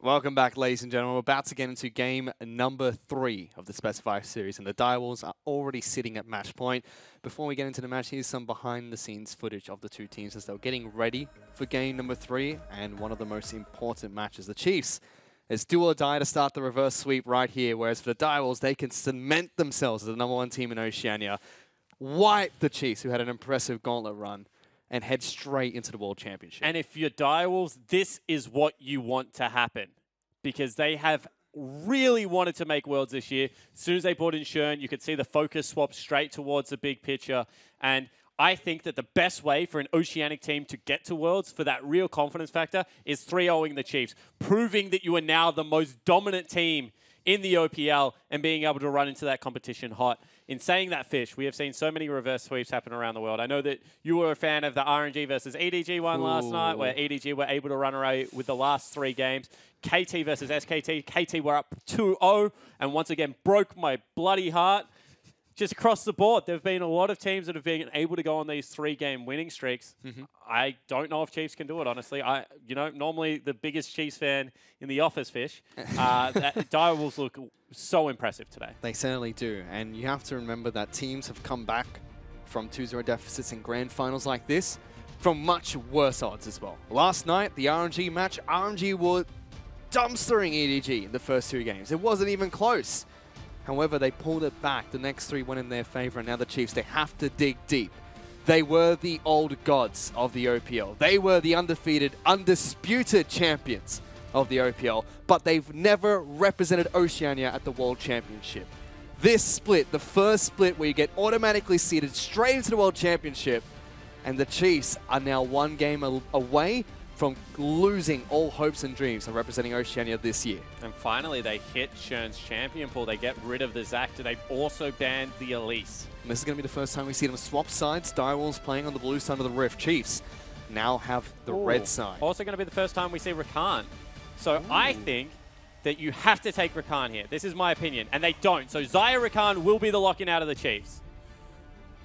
Welcome back, ladies and gentlemen. We're about to get into game number 3 of the Specify series, and the Direwolves are already sitting at match point. Before we get into the match, here's some behind-the-scenes footage of the two teams as they're getting ready for game number 3 and one of the most important matches. The Chiefs, it's do or die to start the reverse sweep right here, whereas for the Direwolves, they can cement themselves as the #1 team in Oceania, wipe the Chiefs, who had an impressive gauntlet run, and head straight into the World Championship. And if you're Direwolves, this is what you want to happen, because they have really wanted to make Worlds this year. As soon as they brought in Shern, you could see the focus swap straight towards the big picture. And I think that the best way for an Oceanic team to get to Worlds for that real confidence factor is 3-0ing the Chiefs, proving that you are now the most dominant team in the OPL and being able to run into that competition hot. In saying that, Fish, we have seen so many reverse sweeps happen around the world. I know that you were a fan of the RNG versus EDG one last night, where EDG were able to run away with the last 3 games. KT versus SKT. KT were up 2-0 and once again broke my bloody heart. Just across the board, there have been a lot of teams that have been able to go on these 3-game winning streaks. I don't know if Chiefs can do it, honestly. Normally the biggest Chiefs fan in the office, Fish. Direwolves look so impressive today. They certainly do. And you have to remember that teams have come back from 2-0 deficits in grand finals like this from much worse odds as well. Last night, the RNG match, RNG were dumpstering EDG in the first 2 games. It wasn't even close. However, they pulled it back. The next 3 went in their favor, and now the Chiefs, they have to dig deep. They were the old gods of the OPL. They were the undefeated, undisputed champions of the OPL, but they've never represented Oceania at the World Championship. This split, the first split where you get automatically seeded straight into the World Championship, and the Chiefs are now 1 game away from losing all hopes and dreams of representing Oceania this year. And finally, they hit Shern's champion pool. They get rid of the Zactor. They've also banned the Elise. And this is going to be the first time we see them swap sides. Direwolves playing on the blue side of the Rift. Chiefs now have the red side. Also going to be the first time we see Rakan. So I think that you have to take Rakan here. This is my opinion. And they don't. So Xayah Rakan will be the lock-in out of the Chiefs.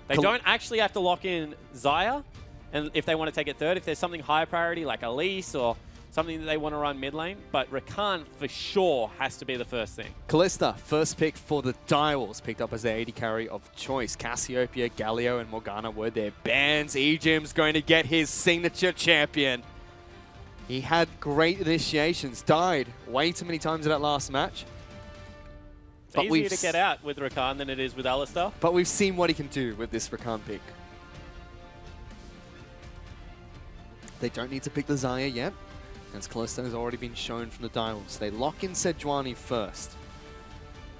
They don't actually have to lock in Xayah. And if they want to take it third, if there's something higher priority like Elise or something that they want to run mid lane, but Rakan for sure has to be the first thing. Kalista, first pick for the Direwolves, picked up as their AD carry of choice. Cassiopeia, Galio, and Morgana were their bans. Ejim's going to get his signature champion. He had great initiations, died way too many times in that last match. It's easier to get out with Rakan than it is with Alistar. But we've seen what he can do with this Rakan pick. They don't need to pick the Xayah yet, as Kalista has already been shown from the Direwolves. They lock in Sejuani first.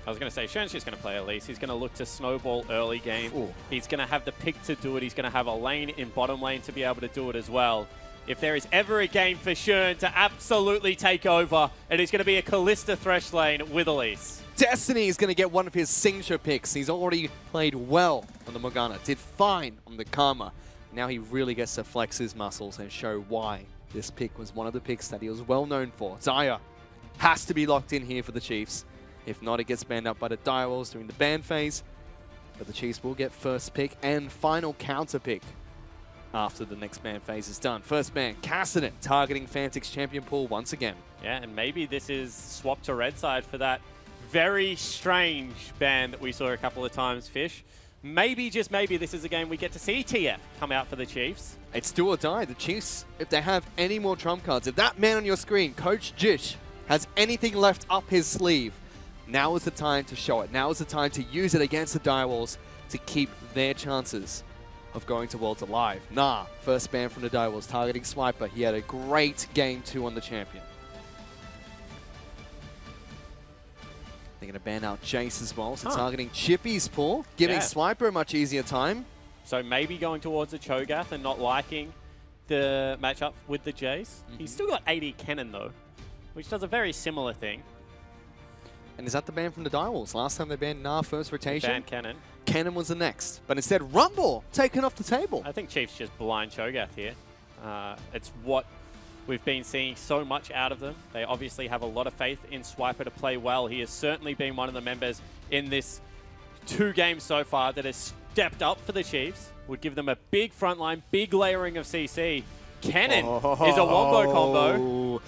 I was going to say, Shern's just going to play Elise. He's going to look to snowball early game. Ooh. He's going to have the pick to do it. He's going to have a lane in bottom lane to be able to do it as well. If there is ever a game for Shern to absolutely take over, it is going to be a Kalista Thresh lane with Elise. Destiny is going to get one of his signature picks. He's already played well on the Morgana, did fine on the Karma. Now he really gets to flex his muscles and show why this pick was one of the picks that he was well known for. Xayah has to be locked in here for the Chiefs. If not, it gets banned up by the Direwolves during the ban phase. But the Chiefs will get first pick and final counter pick after the next ban phase is done. First ban, Cassidy, targeting Fnatic's champion pool once again. Yeah, and maybe this is swap to red side for that very strange ban that we saw a couple of times, Fish. Maybe, just maybe, this is a game we get to see TF come out for the Chiefs. It's do or die. The Chiefs, if they have any more trump cards, if that man on your screen, Coach Jish, has anything left up his sleeve, now is the time to show it. Now is the time to use it against the Direwolves to keep their chances of going to Worlds alive. Nah, first ban from the Direwolves, targeting Swiper. He had a great game 2 on the champion. They're going to ban out Jace as well, so targeting Chippy's pool, giving Swiper a much easier time. So maybe going towards a Cho'Gath and not liking the matchup with the Jace. He's still got 80 Cannon though, which does a very similar thing. And is that the ban from the Direwolves? Last time they banned Nah first rotation. Banned Cannon. Cannon was the next. But instead, Rumble taken off the table. I think Chiefs just blind Cho'Gath here. It's what we've been seeing so much out of them. They obviously have a lot of faith in Swiper to play well. He has certainly been one of the members in this 2 games so far that has stepped up for the Chiefs. Would give them a big front line, big layering of CC. Cannon is a wombo combo.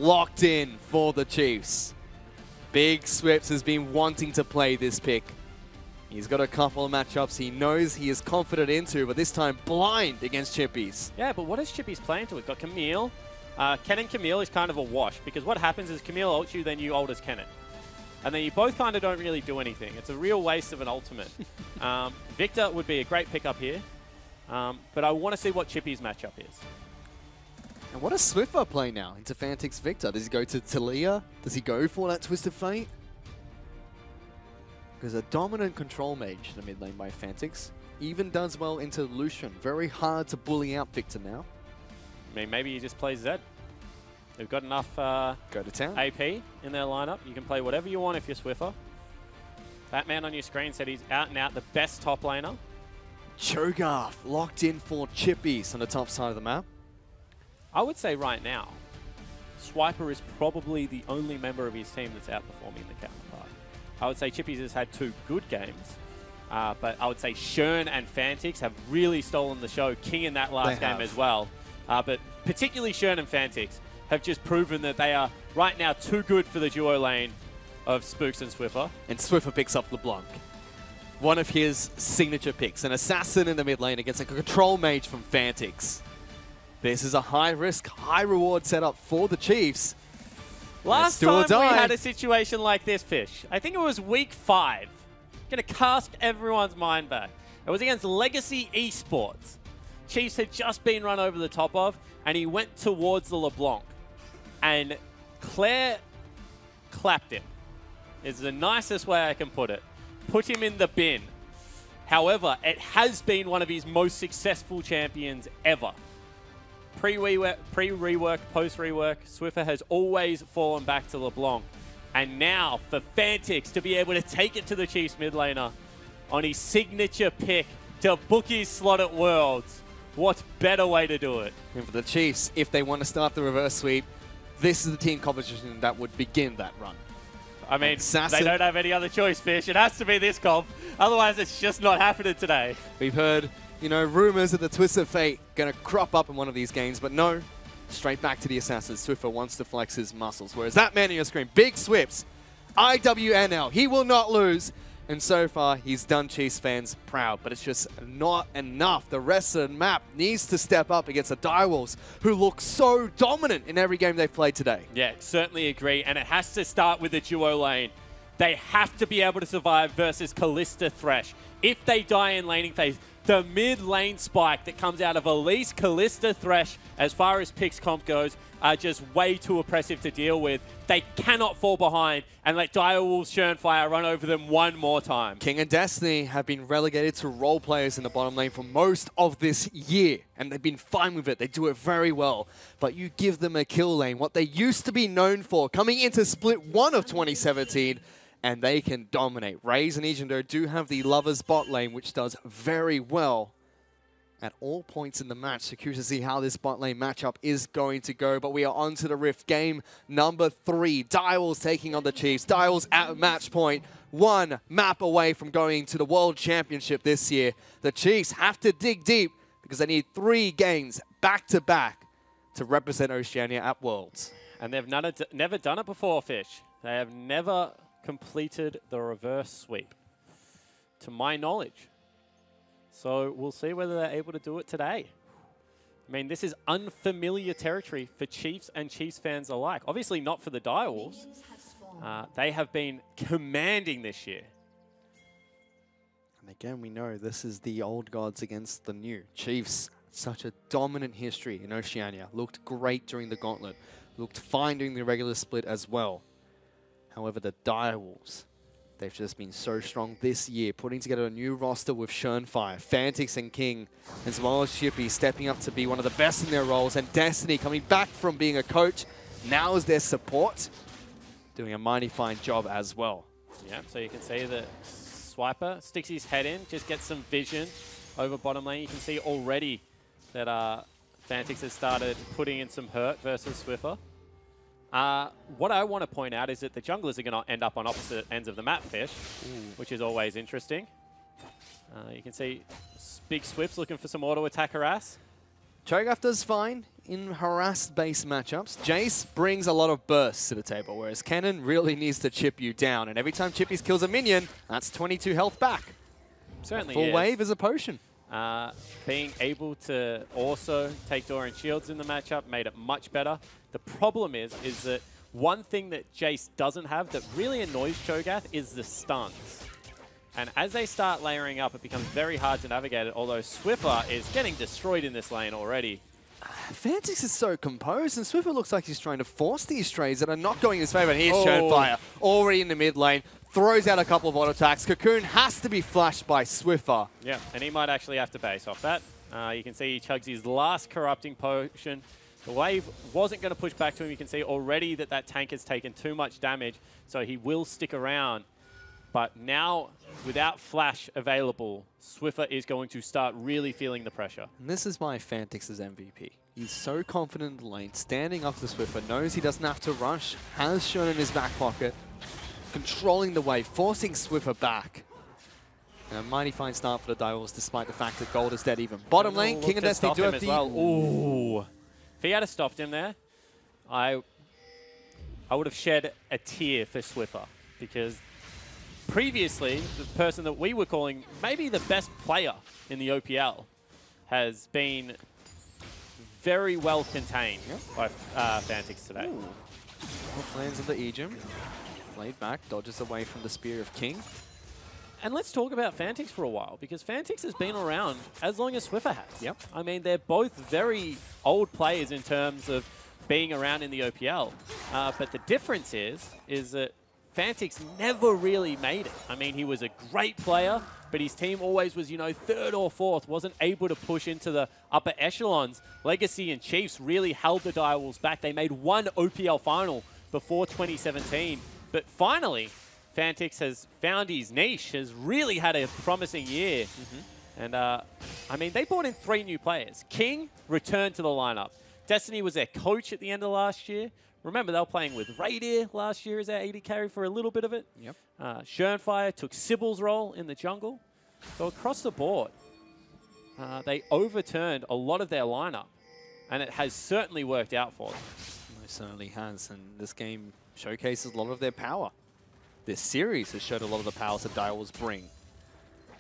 locked in for the Chiefs. Big Swips has been wanting to play this pick. He's got a couple of matchups he knows he is confident into, but this time blind against Chippies. Yeah, but what is Chippies playing to? We've got Camille. Ken and Camille is kind of a wash, because what happens is Camille ults you, then you ult as Kennen. And then you both kind of don't really do anything. It's a real waste of an ultimate. Victor would be a great pickup here, but I want to see what Chippy's matchup is. And what does Swiffer play now into Fantix Victor? Does he go to Talia? Does he go for that Twisted Fate? There's a dominant control mage in the mid lane by Fantix. Even does well into Lucian. Very hard to bully out Victor now. I mean, maybe he just plays Zed. They've got enough go to town. AP in their lineup. You can play whatever you want if you're Swiffer. That man on your screen said he's out and out the best top laner. Cho'Gath locked in for Chippies on the top side of the map. I would say right now, Swiper is probably the only member of his team that's outperforming the counterpart. I would say Chippies has had 2 good games, but I would say Shern and Fantix have really stolen the show, king in that last game as well. But particularly Shern and Fantix have just proven that they are right now too good for the duo lane of Spooks and Swiffer. And Swiffer picks up LeBlanc. One of his signature picks, an assassin in the mid lane against a control mage from Fantix. This is a high-risk, high-reward setup for the Chiefs. Last time we had a situation like this, Fish. I think it was week 5. Going to cast everyone's mind back. It was against Legacy Esports. Chiefs had just been run over the top of, and he went towards the LeBlanc. And Claire clapped him. Is the nicest way I can put it. Put him in the bin. However, it has been one of his most successful champions ever. Pre-rework, post-rework, Swiffer has always fallen back to LeBlanc. And now, for Fantix to be able to take it to the Chiefs mid laner on his signature pick to book his slot at Worlds, what better way to do it? And for the Chiefs, if they want to start the reverse sweep, this is the team composition that would begin that run. I mean, they don't have any other choice, Fish. It has to be this comp. Otherwise, it's just not happening today. We've heard, you know, rumors that the Twisted Fate going to crop up in one of these games, but no. Straight back to the Assassins. Swiffer wants to flex his muscles. Whereas that man on your screen, Big Swips, IWNL, he will not lose. And so far, he's done Chiefs fans proud, but it's just not enough. The rest of the map needs to step up against the Direwolves, who look so dominant in every game they've played today. Yeah, certainly agree, and it has to start with the duo lane. They have to be able to survive versus Callista Thresh. If they die in laning phase, the mid lane spike that comes out of Elise, Callista, Thresh, as far as picks comp goes, are just way too oppressive to deal with. They cannot fall behind and let Direwolves Shernfire run over them one more time. King and Destiny have been relegated to role players in the bottom lane for most of this year, and they've been fine with it. They do it very well. But you give them a kill lane, what they used to be known for, coming into Split 1 of 2017, and they can dominate. Raze and Ejendo do have the Lovers bot lane, which does very well at all points in the match. So curious to see how this bot lane matchup is going to go. But we are on to the Rift game number 3. Direwolves taking on the Chiefs. Direwolves at match point. 1 map away from going to the World Championship this year. The Chiefs have to dig deep because they need 3 games back-to-back to represent Oceania at Worlds. And they've never done it before, Fish. They have never completed the reverse sweep, to my knowledge. So we'll see whether they're able to do it today. I mean, this is unfamiliar territory for Chiefs and Chiefs fans alike. Obviously not for the Direwolves. They have been commanding this year. And again, we know this is the old gods against the new. Chiefs, such a dominant history in Oceania. Looked great during the gauntlet. Looked fine during the regular split as well. However, the Direwolves, they've just been so strong this year, putting together a new roster with Shernfire, Fantix and King, as well as Chippy stepping up to be one of the best in their roles, and Destiny coming back from being a coach, now as their support, doing a mighty fine job as well. Yeah, so you can see that Swiper sticks his head in, just gets some vision over bottom lane. You can see already that Fantix has started putting in some hurt versus Swiffer. What I want to point out is that the junglers are going to end up on opposite ends of the map, Fish, which is always interesting. You can see Big Swips looking for some auto attack harass. Cho'Gath does fine. in harassed-based matchups, Jace brings a lot of bursts to the table, whereas Kennen really needs to chip you down. And every time Chippies kills a minion, that's 22 health back. Certainly Full wave is a potion. Being able to also take Dorian Shields in the matchup made it much better. The problem is that one thing that Jace doesn't have that really annoys Cho'Gath is the stuns. And as they start layering up, it becomes very hard to navigate it, although Swiffer is getting destroyed in this lane already. Fantix is so composed, and Swiffer looks like he's trying to force these trades that are not going in his favor. And here's Shurnfire, already in the mid lane, throws out a couple of auto attacks. Cocoon has to be flashed by Swiffer. Yeah, and he might actually have to base off that. You can see he chugs his last corrupting potion. The wave wasn't going to push back to him. You can see already that that tank has taken too much damage, so he will stick around. But now, without Flash available, Swiffer is going to start really feeling the pressure. And this is why Fantix's MVP. He's so confident in the lane, standing up to Swiffer, knows he doesn't have to rush, has Shurn in his back pocket, controlling the wave, forcing Swiffer back. And a mighty fine start for the Direwolves, despite the fact that gold is dead even. Bottom lane, King and Destiny do have the... Well. Ooh. If he had stopped him there, I would have shed a tear for Swiffer, because previously, the person that we were calling maybe the best player in the OPL has been very well contained by Fantix today. Lands of the Aegim. Laid back, dodges away from the Spear of King. And let's talk about Fantix for a while, because Fantix has been around as long as Swiffer has. Yep. I mean, they're both very old players in terms of being around in the OPL. But the difference is that Fantix never really made it. I mean, he was a great player, but his team always was, you know, third or fourth, wasn't able to push into the upper echelons. Legacy and Chiefs really held the Direwolves back. They made one OPL final before 2017. But finally, Fantix has found his niche, has really had a promising year. And, I mean, they brought in 3 new players. King returned to the lineup. Destiny was their coach at the end of last year. Remember, they were playing with Radier last year as their AD carry for a little bit of it. Yep. Shurnfire took Sybil's role in the jungle. So across the board, they overturned a lot of their lineup. And it has certainly worked out for them. It certainly has. And this game showcases a lot of their power. This series has showed a lot of the powers that Direwolves bring.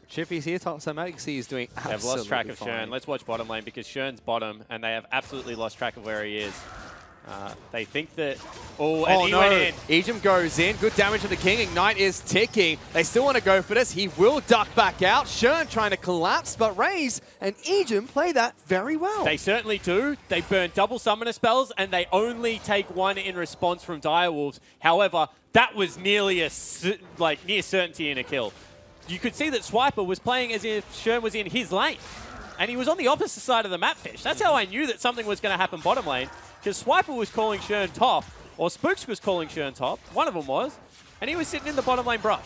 Chippy's here, top, so Magic C is doing absolutely They've lost track of fine. Shurn. Let's watch bottom lane, because Shurn's bottom, and they have absolutely lost track of where he is. They think that... Oh, and he went in. Aegim goes in. Good damage to the King. Ignite is ticking. They still want to go for this. He will duck back out. Shurn trying to collapse, but Raze and Aegim play that very well. They certainly do. They burn double summoner spells, and they only take one in response from Direwolves. However, that was nearly a near certainty in a kill. You could see that Swiper was playing as if Shurn was in his lane. And he was on the opposite side of the map, Fish. That's how I knew that something was going to happen bottom lane. Because Swiper was calling Shurn top, or Spooks was calling Shurn top. One of them was. And he was sitting in the bottom lane brush.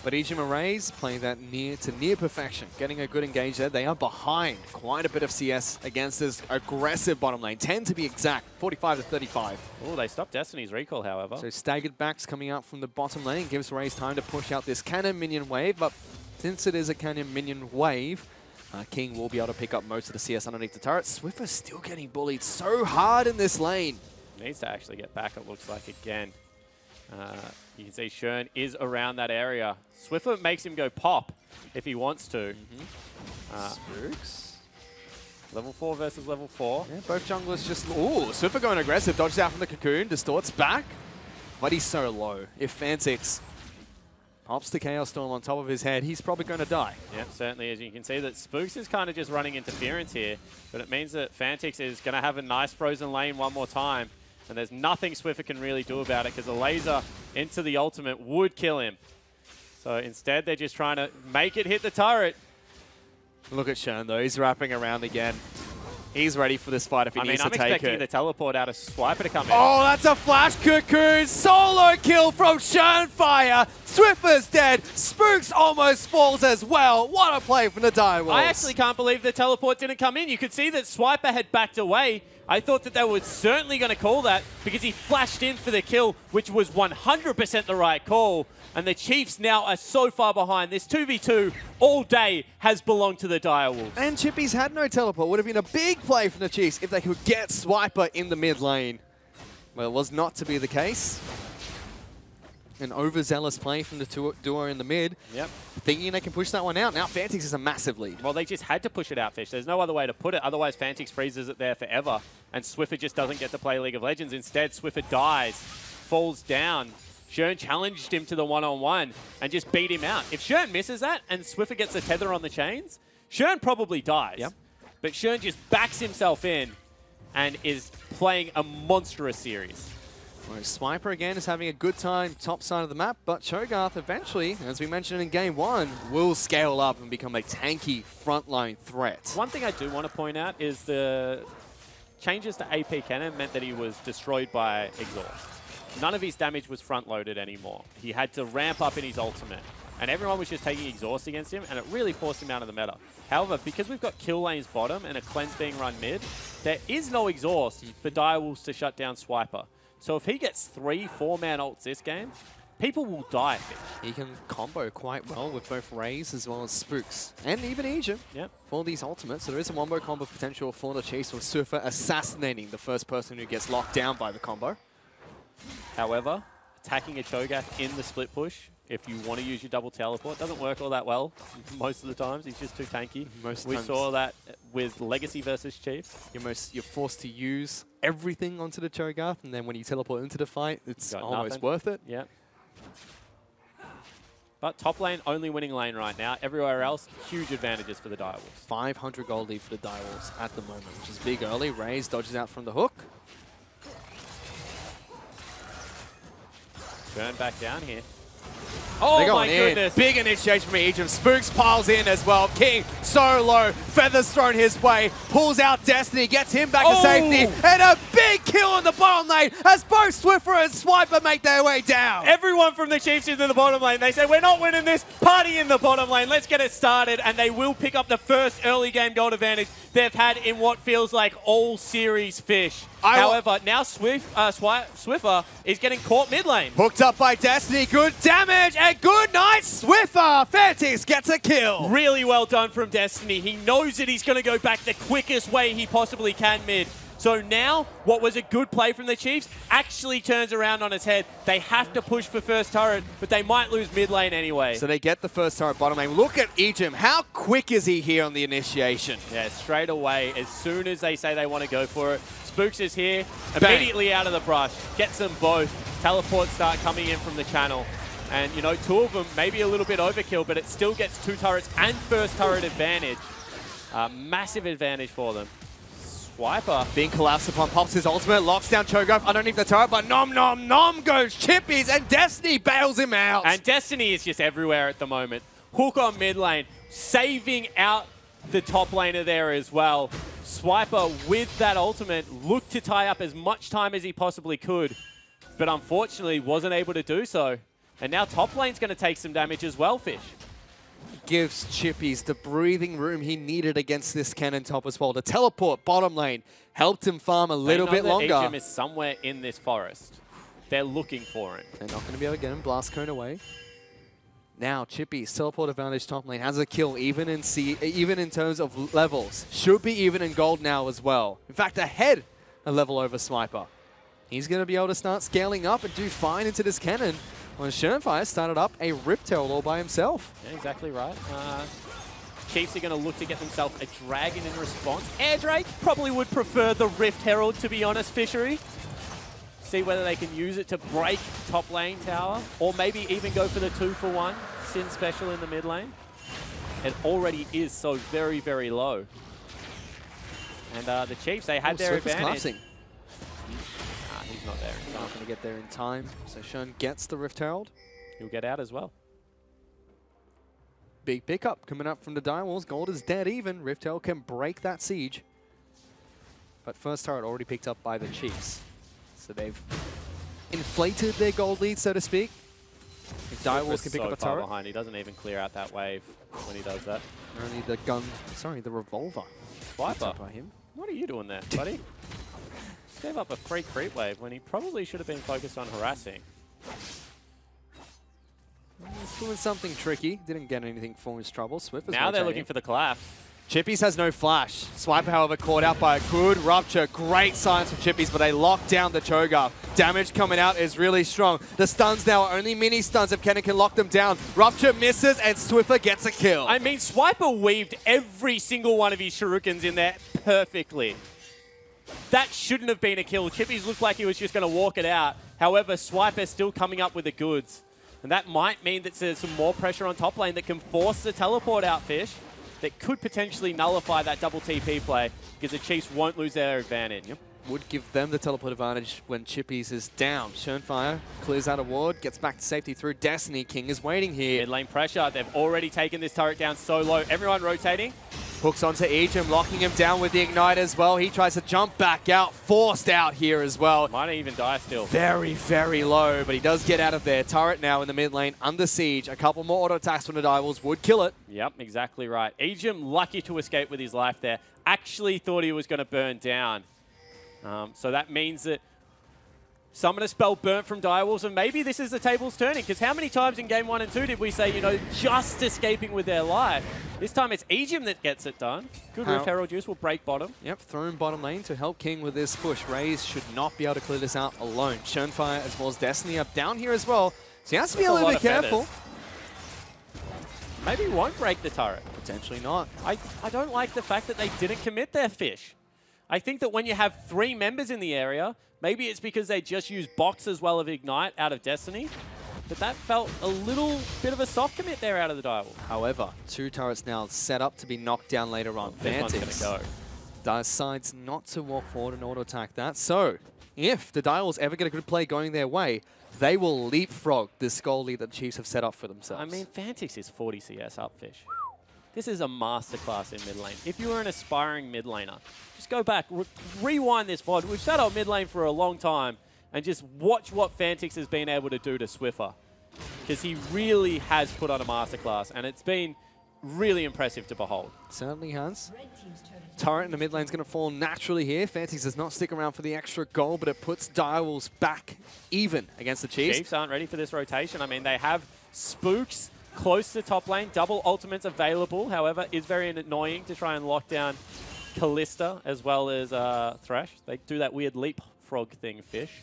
But Aegim and Raze playing that near perfection. Getting a good engage there. They are behind quite a bit of CS against this aggressive bottom lane. 10 to be exact. 45 to 35. Oh, they stopped Destiny's recall, however. So staggered backs coming out from the bottom lane. Gives Raze time to push out this cannon minion wave. But since it is a cannon minion wave, King will be able to pick up most of the CS underneath the turret. Swiffer's still getting bullied so hard in this lane. Needs to actually get back, it looks like, again. You can see Shurn is around that area. Swiffer makes him go pop if he wants to. Spooks. Level 4 versus level 4. Yeah, both junglers just... Ooh, Swiffer going aggressive. Dodges out from the cocoon. Distorts back. But he's so low. If Fantix pops the Chaos Storm on top of his head, he's probably going to die. Yeah, certainly is. You can see that Spooks is kind of just running interference here, but it means that Fantix is going to have a nice frozen lane one more time, and there's nothing Swiffer can really do about it, because a laser into the ultimate would kill him. So instead, they're just trying to make it hit the turret. Look at Shurn, though. He's wrapping around again. He's ready for this fight if he needs to take it. I'm expecting the teleport out of Swiper to come in. Oh, that's a flash cocoon. Solo kill from Shurnfire. Swiffer's dead. Spooks almost falls as well. What a play from the Direwolves. I actually can't believe the teleport didn't come in. You could see that Swiper had backed away I thought that they were certainly going to call that because he flashed in for the kill, which was 100% the right call. And the Chiefs now are so far behind. This 2v2 all day has belonged to the Direwolves. And Chippy's had no teleport. Would have been a big play from the Chiefs if they could get Swiper in the mid lane. Well, it was not to be the case. An overzealous play from the duo in the mid. Yep. Thinking they can push that one out. Now Fantix is a massive lead. Well, they just had to push it out, Fish. There's no other way to put it. Otherwise, Fantix freezes it there forever. And Swiffer just doesn't get to play League of Legends. Instead, Swiffer dies, falls down. Shern challenged him to the one-on-one and just beat him out. If Shern misses that and Swiffer gets a tether on the chains, Shern probably dies. Yep. But Shern just backs himself in and is playing a monstrous series. Well, Swiper again is having a good time top side of the map, but Cho'Gath eventually, as we mentioned in game 1, will scale up and become a tanky frontline threat. One thing I do want to point out is the changes to AP Cannon meant that he was destroyed by Exhaust. None of his damage was front-loaded anymore. He had to ramp up in his ultimate. And everyone was just taking Exhaust against him, and it really forced him out of the meta. However, because we've got kill lanes bottom and a cleanse being run mid, there is no Exhaust for Direwolves to shut down Swiper. So if he gets 3-4-man ults this game, people will die. He can combo quite well with both Rays as well as Spooks. And even Egypt for these ultimates. So there is a wombo combo potential for the Chase with Surfer assassinating the first person who gets locked down by the combo. However, attacking a Cho'Gath in the split push, if you want to use your double teleport, doesn't work all that well most of the times. He's just too tanky. We saw that with Legacy versus Chiefs. You're forced to use everything onto the Cho'Gath, and then when you teleport into the fight, it's almost worth it. Yeah. But top lane, only winning lane right now. Everywhere else, huge advantages for the Direwolves. 500 gold lead for the Direwolves at the moment, which is big early. Raze dodges out from the hook. Burn back down here. Oh my goodness. Big initiation from Egypt. Spooks piles in as well. King so low. Feathers thrown his way. Pulls out Destiny. Gets him back to safety. And a big kill in the bottom lane as both Swiffer and Swiper make their way down. Everyone from the Chiefs is in the bottom lane. They say, we're not winning this. Party in the bottom lane. Let's get it started. And they will pick up the first early game gold advantage they've had in what feels like all series, Fish. However, now Swiffer is getting caught mid lane. Hooked up by Destiny. Good damage and good night, Swiffer. Fantix gets a kill. Really well done from Destiny. He knows that he's going to go back the quickest way he possibly can mid. So now, what was a good play from the Chiefs actually turns around on its head. They have to push for first turret, but they might lose mid lane anyway. So they get the first turret bottom lane. Look at Egypt. How quick is he here on the initiation? Yeah, straight away, as soon as they say they want to go for it. Spooks is here, immediately out of the brush. Gets them both. Teleports start coming in from the channel. And, you know, two of them, maybe a little bit overkill, but it still gets 2 turrets and first turret advantage. Massive advantage for them. Swiper. Being collapsed upon, pops his ultimate, locks down Cho'Gath underneath the turret, but nom nom nom goes Chippies, and Destiny bails him out. And Destiny is just everywhere at the moment. Hook on mid lane, saving out the top laner there as well. Swiper, with that ultimate, looked to tie up as much time as he possibly could, but unfortunately wasn't able to do so. And now top lane's going to take some damage as well, Fish. Gives Chippies the breathing room he needed against this cannon top as well. The teleport bottom lane helped him farm a little bit longer. Egypt is somewhere in this forest. They're looking for him. They're not going to be able to get him. Blast cone away. Now Chippies teleport advantage top lane has a kill even in terms of levels. Should be even in gold now as well. In fact, ahead a level over Swiper. He's going to be able to start scaling up and do fine into this cannon. When Shernfire started up a Rift Herald all by himself. Yeah, exactly right. Chiefs are going to look to get themselves a Dragon in response. Air Drake probably would prefer the Rift Herald, to be honest, Fishery. See whether they can use it to break top lane tower, or maybe even go for the 2-for-1 Sin special in the mid lane. It already is so very, very low. And the Chiefs, they had their advantage. Collapsing. He's not there. He's not going to get there in time. So Shern gets the Rift Herald. He'll get out as well. Big pickup coming up from the Direwolves. Gold is dead even. Rift Herald can break that siege. But first turret already picked up by the Chiefs. So they've inflated their gold lead, so to speak. If Direwolves can pick up a turret. Behind. He doesn't even clear out that wave when he does that. Only the gun, sorry, the revolver. Swiper. By him. What are you doing there, buddy? gave up a free creep wave when he probably should have been focused on harassing. He's doing something tricky. Didn't get anything for his trouble. Swift is Now they're looking for the collapse. Chippies has no flash. Swiper, however, caught out by a good rupture. Great science from Chippies, but they lock down the Cho'Gath. Damage coming out is really strong. The stuns now are only mini stuns if Kennan can lock them down. Rupture misses, and Swiffer gets a kill. I mean, Swiper weaved every single one of his shurikens in there perfectly. That shouldn't have been a kill. Chippies looked like he was just going to walk it out. However, Swiper still coming up with the goods. And that might mean that there's some more pressure on top lane that can force the teleport out, Fish. That could potentially nullify that double TP play because the Chiefs won't lose their advantage. Yep. Would give them the teleport advantage when Chippies is down. Schönfire clears out a ward, gets back to safety through Destiny. King is waiting here. Mid lane pressure. They've already taken this turret down so low. Everyone rotating. Hooks onto Ejim, locking him down with the Ignite as well. He tries to jump back out, forced out here as well. Might even die still. Very, very low, but he does get out of there. Turret now in the mid lane, under siege. A couple more auto attacks from the Direwolves would kill it. Yep, exactly right. Ejim lucky to escape with his life there. Actually thought he was going to burn down. So that means that Summoner spell burnt from Direwolves, and maybe this is the tables turning, because how many times in Game 1 and 2 did we say, you know, just escaping with their life? This time it's Ejim that gets it done. Good Rift Herald Juice will break bottom. Yep, thrown bottom lane to help King with this push. Raze should not be able to clear this out alone. Schönfire as well as Destiny up down here as well, so he has to be a little bit careful. Maybe he won't break the turret. Potentially not. I don't like the fact that they didn't commit their Fish. I think that when you have 3 members in the area, maybe it's because they just use Box as well of Ignite out of Destiny, but that felt a little bit of a soft commit there out of the Direwolf. However, 2 turrets now set up to be knocked down later on. This one's going to go. Decides not to walk forward and auto-attack that. So, if the Direwolves ever get a good play going their way, they will leapfrog this goal lead that the Chiefs have set up for themselves. I mean, Fantix is 40 CS up, Fish. This is a masterclass in mid lane. If you were an aspiring mid laner, just go back, rewind this VOD. We've sat on mid lane for a long time and just watch what Fantix has been able to do to Swiffer. Because he really has put on a masterclass, and it's been really impressive to behold. Certainly has. Turret in the mid lane is going to fall naturally here. Fantix does not stick around for the extra goal, but it puts Direwolves back even against the Chiefs. Chiefs aren't ready for this rotation. I mean, they have Spooks close to top lane, double ultimates available. However, it's very annoying to try and lock down Kalista as well as Thresh. They do that weird leapfrog thing, Fish,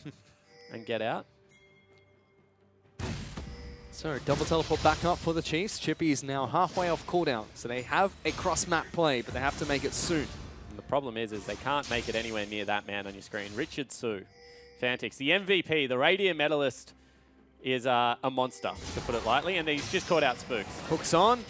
and get out. So, double teleport back up for the Chiefs. Chippy is now halfway off cooldown, so they have a cross-map play, but they have to make it soon. And the problem is they can't make it anywhere near that man on your screen. Richard Su, Fantix, the MVP, the Radiant medalist, is a monster, to put it lightly, and he's just caught out Spooks. Hooks on.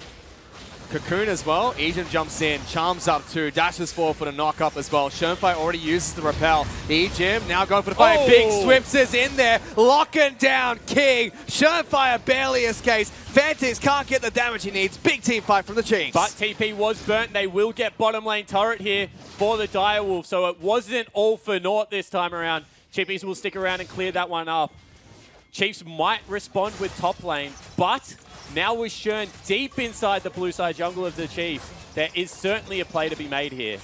Cocoon as well. Ejim jumps in, charms up too, dashes forward for the knock-up as well. Schönfire already uses the repel. Ejim now going for the fight. Big Swips is in there, locking down King. Schönfire barely escapes. Fantix can't get the damage he needs. Big team fight from the Chiefs. But TP was burnt. They will get bottom lane turret here for the Direwolf, so it wasn't all for naught this time around. Chippies will stick around and clear that one up. Chiefs might respond with top lane, but now with Shern deep inside the blue side jungle of the Chiefs, there is certainly a play to be made here.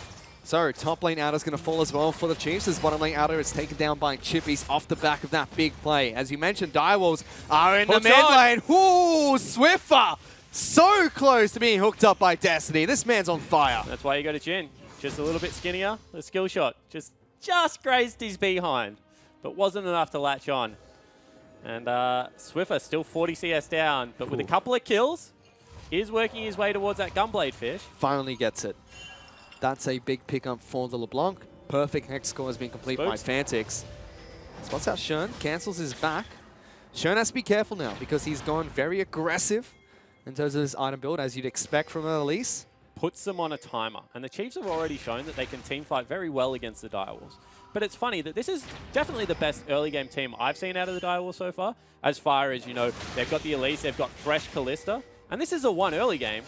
So, top lane outer is going to fall as well for the Chiefs as bottom lane outer is taken down by Chippies off the back of that big play. As you mentioned, Direwolves are in the mid lane. Ooh, Swiffer! So close to being hooked up by Destiny. This man's on fire. That's why you go to Jhin. Just a little bit skinnier. The skill shot just grazed his behind, but wasn't enough to latch on. And Swiffer still 40 CS down, but with a couple of kills, is working his way towards that Gunblade, Fish. Finally gets it. That's a big pickup for the LeBlanc. Perfect hex score has been complete by Fantix. Spots out Shern, cancels his back. Shern has to be careful now because he's gone very aggressive in terms of his item build, as you'd expect from an Elise. Puts them on a timer, and the Chiefs have already shown that they can team fight very well against the Direwolves. But it's funny that this is definitely the best early game team I've seen out of the Direwolves so far. As far as, you know, they've got the Elise, they've got Thresh Kalista, and this is a one early game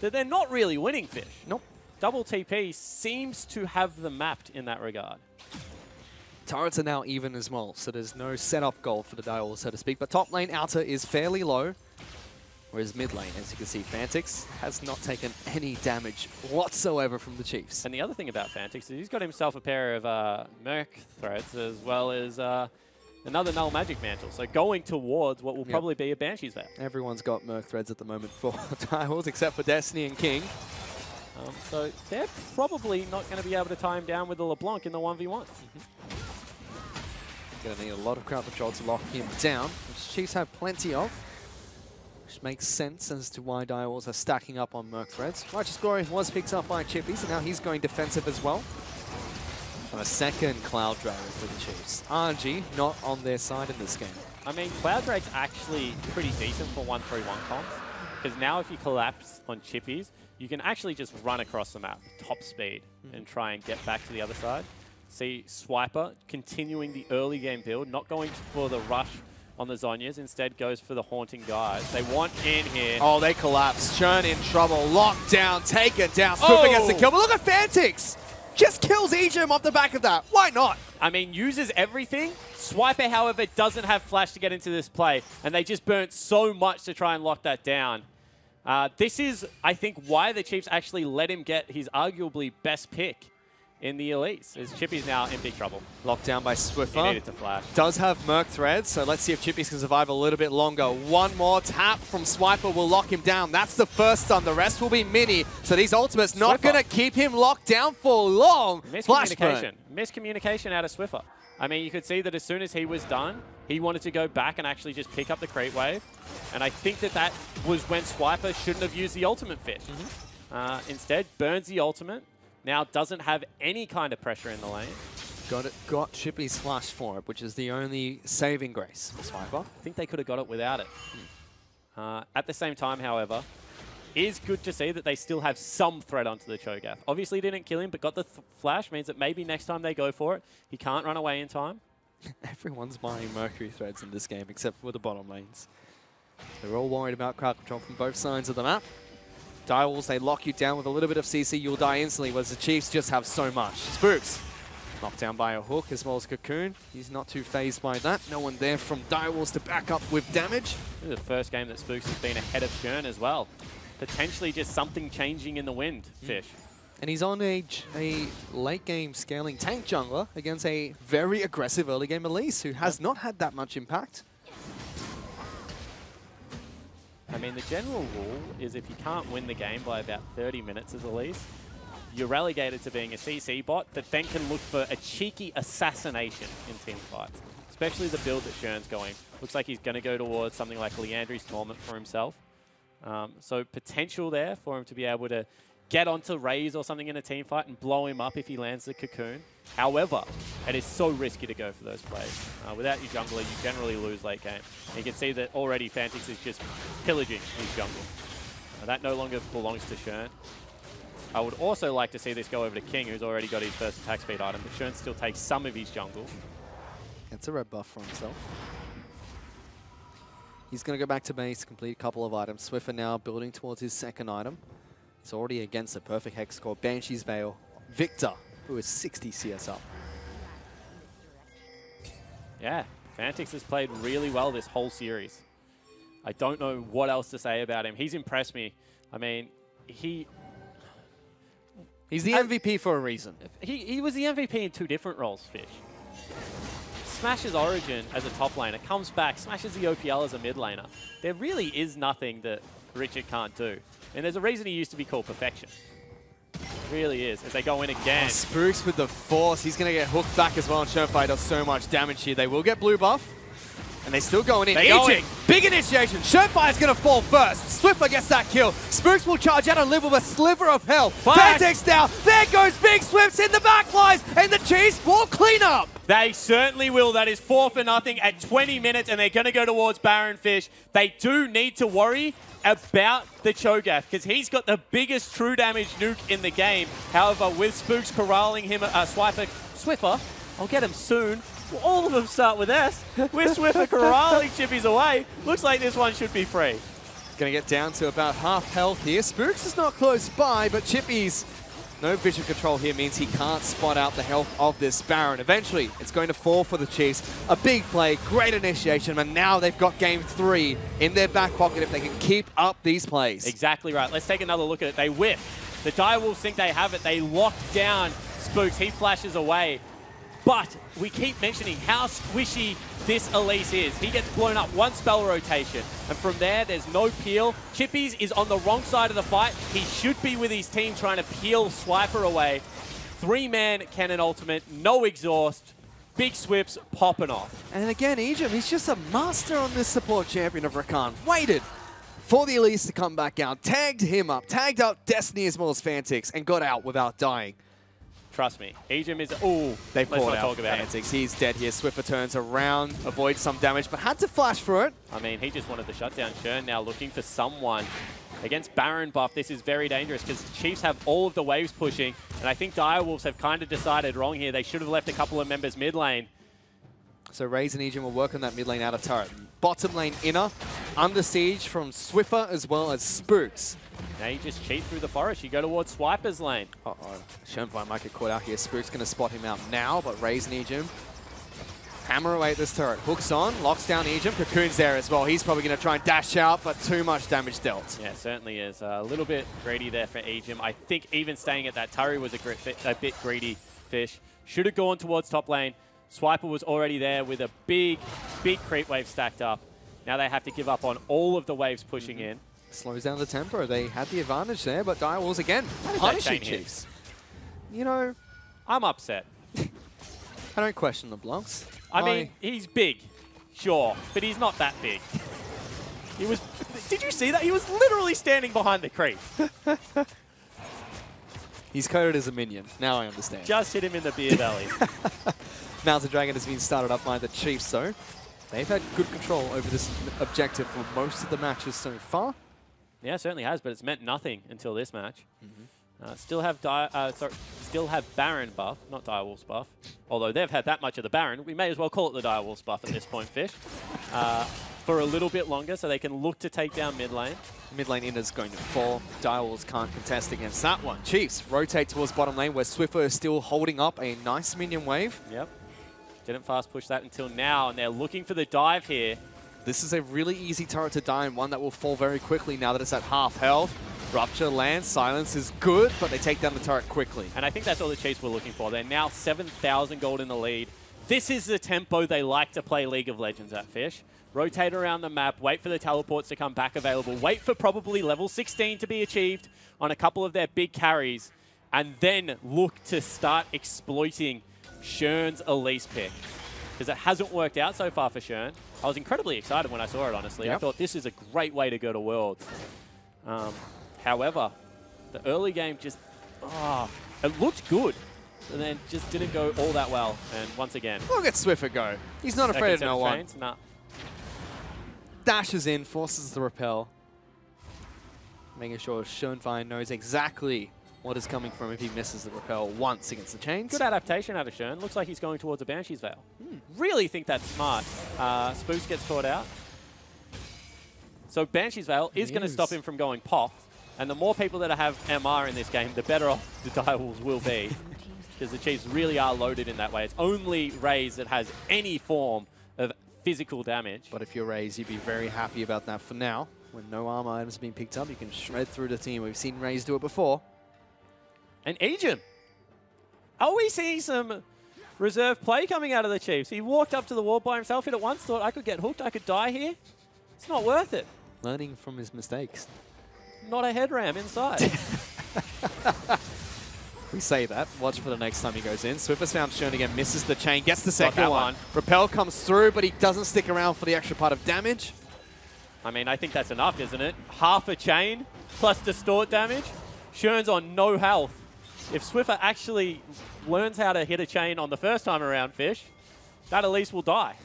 that they're not really winning, Fish. Nope. Double TP seems to have them mapped in that regard. Turrets are now even as well, so there's no setup goal for the Direwolves, so to speak. But top lane outer is fairly low. Whereas mid lane, as you can see, Fantix has not taken any damage whatsoever from the Chiefs. And the other thing about Fantix is he's got himself a pair of Merc threads as well as another Null Magic Mantle. So going towards what will probably be a Banshee's Veil. Everyone's got Merc threads at the moment for Direwolves except for Destiny and King. So they're probably not going to be able to tie him down with the LeBlanc in the 1v1. Going to need a lot of crowd control to lock him down, which Chiefs have plenty of. Which makes sense as to why Direwolves are stacking up on Merc threads. Righteous Glory was picked up by Chippies, and now he's going defensive as well. And a second Cloud Dragon for the Chiefs. RNG not on their side in this game. I mean, Cloud Drake's actually pretty decent for 1-3-1 comps, because now if you collapse on Chippies, you can actually just run across the map, top speed, and try and get back to the other side. See Swiper continuing the early game build, not going for the rush on the Zhonyas, instead goes for the Haunting Guys. They want in here. Oh, they collapse. Churn in trouble. Locked down. Taken down. Swiffer gets the kill. But look at Fantix. Just kills Ejim off the back of that. Why not? I mean, uses everything. Swiper, however, doesn't have flash to get into this play, and they just burnt so much to try and lock that down. This is, I think, why the Chiefs actually let him get his arguably best pick in the Elites, as Chippy's now in big trouble. Locked down by Swiffer. He needed to flash. Does have Merc threads, so let's see if Chippies can survive a little bit longer. One more tap from Swiper will lock him down. That's the first stun. The rest will be mini. So these ultimates not going to keep him locked down for long. Miscommunication. Miscommunication out of Swiffer. I mean, you could see that as soon as he was done, he wanted to go back and actually just pick up the creep wave. And I think that that was when Swiper shouldn't have used the ultimate fit. Instead, burns the ultimate. Now doesn't have any kind of pressure in the lane. Got Chippy's flash for it, which is the only saving grace for Swiper. I think they could have got it without it. At the same time, however, is good to see that they still have some threat onto the Cho'Gath. Obviously didn't kill him, but got the flash, means that maybe next time they go for it, he can't run away in time. Everyone's buying Mercury threads in this game, except for the bottom lanes. They're all worried about crowd control from both sides of the map. Direwolves, they lock you down with a little bit of CC, you'll die instantly, whereas the Chiefs just have so much. Spooks, knocked down by a hook as well as Cocoon. He's not too phased by that. No one there from Direwolves to back up with damage. This is the first game that Spooks has been ahead of Churn as well. Potentially just something changing in the wind, Fish. And he's on a late game scaling tank jungler against a very aggressive early game Elise, who has not had that much impact. I mean, the general rule is if you can't win the game by about 30 minutes as Elise, you're relegated to being a CC bot that then can look for a cheeky assassination in team fights, especially the build that Shern's going. Looks like he's going to go towards something like Leandry's Torment for himself. So potential there for him to be able to get onto Raze or something in a team fight and blow him up if he lands the Cocoon. However, it is so risky to go for those plays. Without your jungler, you generally lose late game. And you can see that already Fantix is just pillaging his jungle. That no longer belongs to Shern. I would also like to see this go over to King, who's already got his first attack speed item, but Shern still takes some of his jungle. It's a red buff for himself. He's going to go back to base, complete a couple of items. Swiffer now building towards his second item. He's already against a perfect hex score. Banshee's Veil. Victor, who is 60 CS up. Yeah, Fantix has played really well this whole series. I don't know what else to say about him. He's impressed me. I mean, he's the MVP for a reason. He was the MVP in two different roles, Fish. Smashes Origin as a top laner, comes back, smashes the OPL as a mid laner. There really is nothing that Richard can't do. And there's a reason he used to be called Perfection. It really is, as they go in again. Oh, Spooks with the force. He's going to get hooked back as well, and Shernfire does so much damage here. They will get blue buff, and they're still going in. Big initiation. Shernfire's going to fall first. Swiffer gets that kill. Spooks will charge out and live with a sliver of hell. Fantix down. There goes Big Swift's in the back lines, and the Chiefs will clean up. They certainly will. That is 4-0 at 20 minutes, and they're going to go towards Baron Fish. They do need to worry about the Cho'Gath, because he's got the biggest true damage nuke in the game. However, with Spooks corralling him, Swiffer, I'll get him soon. Well, all of them start with S. With Swiffer corralling Chippies away, looks like this one should be free. Going to get down to about half health here. Spooks is not close by, but Chippies No vision control here means he can't spot out the health of this Baron. Eventually, it's going to fall for the Chiefs. A big play, great initiation, and now they've got game 3 in their back pocket if they can keep up these plays. Exactly right. Let's take another look at it. They whiff. The Direwolves think they have it. They lock down Spooks. He flashes away. But we keep mentioning how squishy this Elise is. He gets blown up one spell rotation, and from there, there's no peel. Chippies is on the wrong side of the fight. He should be with his team trying to peel Swiper away. 3-man cannon ultimate, no exhaust, big swips popping off. And again, Egypt, he's just a master on this support champion of Rakan. Waited for the Elise to come back out, tagged him up, tagged out Destiny as well as Fantix, and got out without dying. Trust me, Ejim is... Ooh, they've let's caught not out talk about Fantix. He's dead here. Swiffer turns around, avoids some damage, but had to flash for it. I mean, he just wanted the shutdown. Shern now looking for someone. Against Baron buff, this is very dangerous because Chiefs have all of the waves pushing, and I think Direwolves have kind of decided wrong here. They should have left a couple of members mid lane. So Raze and Ejim will work on that mid lane outer turret. Bottom lane inner, under siege from Swiffer as well as Spooks. Now you just cheat through the forest. You go towards Swiper's lane. Uh-oh. Schoenwein might get caught out here. Spook's going to spot him out now, but Raze and Ejim hammer away at this turret. Hooks on, locks down Ejim. Cocoon's there as well. He's probably going to try and dash out, but too much damage dealt. Yeah, certainly is. A little bit greedy there for Ejim. I think even staying at that turret was a bit greedy fish. Should have gone towards top lane. Swiper was already there with a big creep wave stacked up. Now they have to give up on all of the waves pushing in. Slows down the tempo. They had the advantage there, but Direwolves again punishing Chiefs. You know, I'm upset. I don't question the blocks. I mean, he's big, sure, but he's not that big. He was. Did you see that? He was literally standing behind the creep. He's coded as a minion. Now I understand. Just hit him in the beer belly. Now the Dragon has been started up by the Chiefs, though. They've had good control over this objective for most of the matches so far. Yeah, it certainly has, but it's meant nothing until this match. Still have Baron buff, not Direwolves buff. Although they've had that much of the Baron, we may as well call it the Direwolves buff at this point, Fish. For a little bit longer, so they can look to take down mid lane. Mid lane inner is going to fall. Direwolves can't contest against that one. Chiefs rotate towards bottom lane, where Swiffer is still holding up a nice minion wave. Yep. Didn't fast push that until now, and they're looking for the dive here. This is a really easy turret to die, and one that will fall very quickly now that it's at half health. Rupture lands, silence is good, but they take down the turret quickly. And I think that's all the Chiefs were looking for. They're now 7,000 gold in the lead. This is the tempo they like to play League of Legends at, Fish. Rotate around the map, wait for the teleports to come back available, wait for probably level 16 to be achieved on a couple of their big carries, and then look to start exploiting Shern's Elise pick. Because it hasn't worked out so far for Shern. I was incredibly excited when I saw it, honestly. Yep. I thought this is a great way to go to Worlds. However, the early game just, it looked good, and then just didn't go all that well. And once again, look at Swiffer go. He's not afraid of no one. Nah. Dashes in, forces the repel. Making sure Schoenwein knows exactly what is coming from if he misses the repel once against the chains. Good adaptation out of Shern. Looks like he's going towards a Banshee's Veil. Really think that's smart. Spooks gets caught out. So Banshee's Veil is going to stop him from going pop. And the more people that have MR in this game, the better off the Direwolves will be. Because the Chiefs really are loaded in that way. It's only Raze that has any form of physical damage. But if you're Raze, you'd be very happy about that for now. When no armor items have been picked up, you can shred through the team. We've seen Raze do it before. And Ejim. Are we seeing some reserve play coming out of the Chiefs? He walked up to the wall by himself, hit it once, thought I could get hooked, I could die here. It's not worth it. Learning from his mistakes. Not a head ram inside. We say that. Watch for the next time he goes in. Swiffer's found Shern again, misses the chain, gets the second one. Repel comes through, but he doesn't stick around for the extra part of damage. I mean, I think that's enough, isn't it? Half a chain plus distort damage. Shern's on no health. If Swiffer actually learns how to hit a chain on the first time around, Fish, that Elise will die.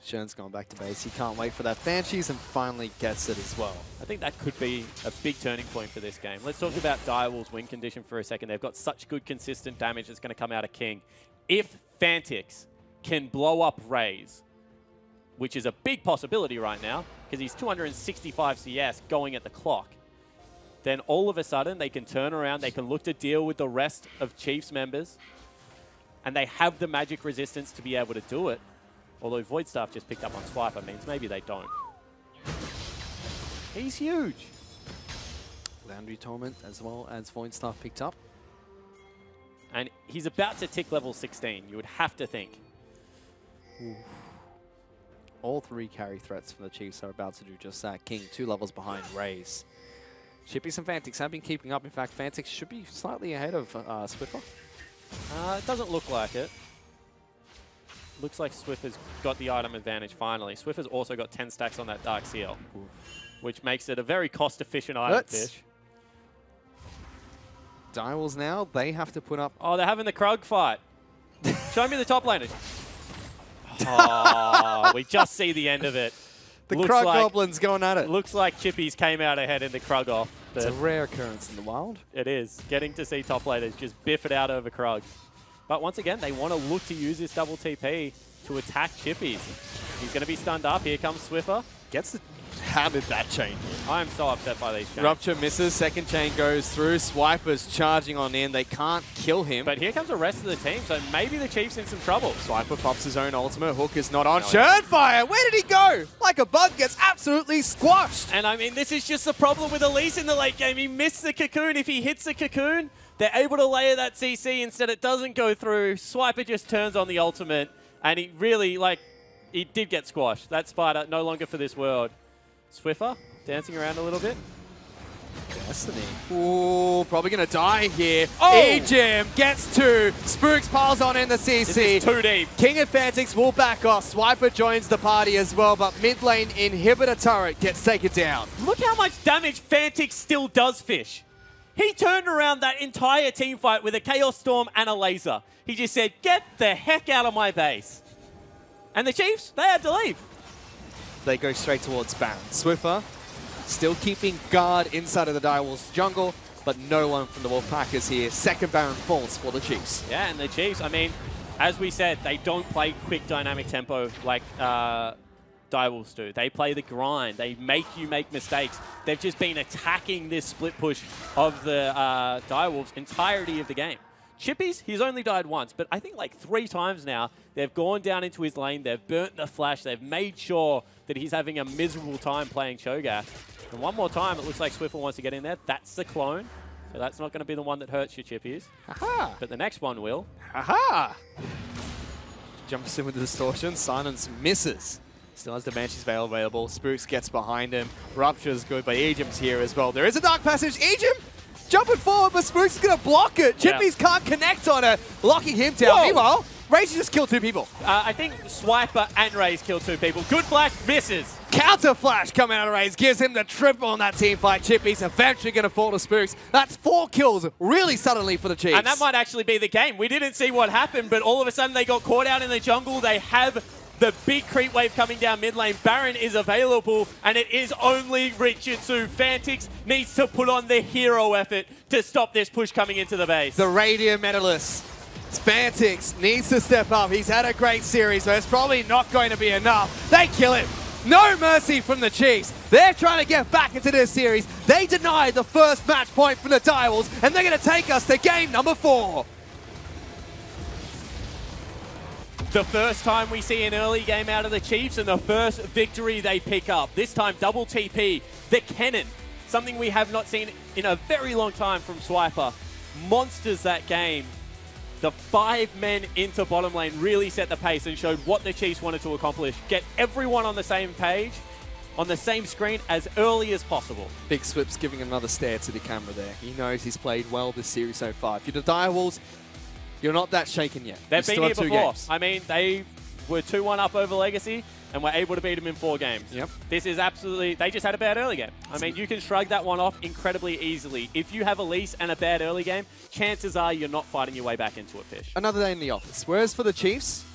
Shern's gone back to base. He can't wait for that Banshees and finally gets it as well. I think that could be a big turning point for this game. Let's talk about Direwolves' win condition for a second. They've got such good consistent damage that's going to come out of King. If Fantix can blow up Raze, which is a big possibility right now, because he's 265 CS going at the clock, then all of a sudden they can turn around, they can look to deal with the rest of Chiefs members, and they have the magic resistance to be able to do it. Although Void Staff just picked up on Swiper means maybe they don't. He's huge. Landry Torment as well as Void Staff picked up. And he's about to tick level 16, you would have to think. Ooh. All 3 carry threats from the Chiefs are about to do just that. King 2 levels behind Raze. Chippies and Fantix have been keeping up. In fact, Fantix should be slightly ahead of Swiffer. It doesn't look like it. Looks like Swiffer's got the item advantage finally. Swiffer's also got 10 stacks on that Dark Seal, which makes it a very cost-efficient item fish. Direwolves now, they have to put up... Oh, they're having the Krug fight. Show me the top laners. Oh, we just see the end of it. The Krug Goblins going at it. Looks like Chippies came out ahead in the Krug off. It's a rare occurrence in the wild. It is. Getting to see top laners just biff it out over Krug. But once again, they want to look to use this double TP to attack Chippies. He's going to be stunned up. Here comes Swiffer. Gets the... How did that change? I'm so upset by these chains. Rupture misses. Second chain goes through. Swiper's charging on in. They can't kill him. But here comes the rest of the team, so maybe the Chiefs in some trouble. Swiper pops his own ultimate. Hook is not on. Churnfire! Where did he go? Like a bug, gets absolutely squashed. And I mean, this is just the problem with Elise in the late game. He missed the cocoon. If he hits the cocoon, they're able to layer that CC. Instead, it doesn't go through. Swiper just turns on the ultimate. And he really, he did get squashed. That spider, no longer for this world. Swiffer, dancing around a little bit. Destiny. Ooh, probably going to die here. Oh! E-Jim gets 2. Spooks piles on in the CC. This is too deep. King of Fantix will back off. Swiper joins the party as well, but mid lane inhibitor turret gets taken down. Look how much damage Fantix still does, Fish. He turned around that entire team fight with a Chaos Storm and a laser. He just said, get the heck out of my base. And the Chiefs, they had to leave. They go straight towards Baron. Swiffer still keeping guard inside of the Direwolves jungle, but no one from the Wolfpack is here. Second Baron falls for the Chiefs. Yeah, and the Chiefs, I mean, as we said, they don't play quick dynamic tempo like Direwolves do. They play the grind. They make you make mistakes. They've just been attacking this split push of the Direwolves entirety of the game. Chippies, he's only died once, but I think like 3 times now, they've gone down into his lane, they've burnt the flash, they've made sure that he's having a miserable time playing Cho'Gath. And one more time, it looks like Swiffer wants to get in there. That's the clone, so that's not going to be the one that hurts your Chippies. Aha! But the next one will. Aha! Jumps in with the distortion, Silence misses. Still has the Banshee's Veil available. Spooks gets behind him. Rupture's good, but Ejim's here as well. There is a Dark Passage. Ejim jumping forward, but Spooks is going to block it. Chippies can't connect on it, locking him down. Whoa. Meanwhile, Raze just killed 2 people. I think Swiper and Raze killed 2 people. Good flash, misses. Counter flash coming out of Raze gives him the triple on that team fight. Chippies eventually going to fall to Spooks. That's 4 kills really suddenly for the Chiefs. And that might actually be the game. We didn't see what happened, but all of a sudden they got caught out in the jungle. They have the big creep wave coming down mid lane. Baron is available, and it is only Richitsu. Fantix needs to put on the hero effort to stop this push coming into the base. The Radiant Medalist, Fantix, needs to step up. He's had a great series, but it's probably not going to be enough. They kill him. No mercy from the Chiefs. They're trying to get back into this series. They denied the first match point from the Direwolves, and they're going to take us to game number 4. The first time we see an early game out of the Chiefs and the first victory they pick up. This time, double TP, the cannon. Something we have not seen in a very long time from Swiper. Monsters that game. The 5 men into bottom lane really set the pace and showed what the Chiefs wanted to accomplish. Get everyone on the same page, on the same screen as early as possible. Big Swip's giving another stare to the camera there. He knows he's played well this series so far. If you're the Direwolves, you're not that shaken yet. They've been here before. I mean, they were 2-1 up over Legacy and were able to beat them in 4 games. Yep. This is absolutely... They just had a bad early game. I mean, you can shrug that one off incredibly easily. If you have Elise and a bad early game, chances are you're not fighting your way back into a fish. Another day in the office. Whereas for the Chiefs,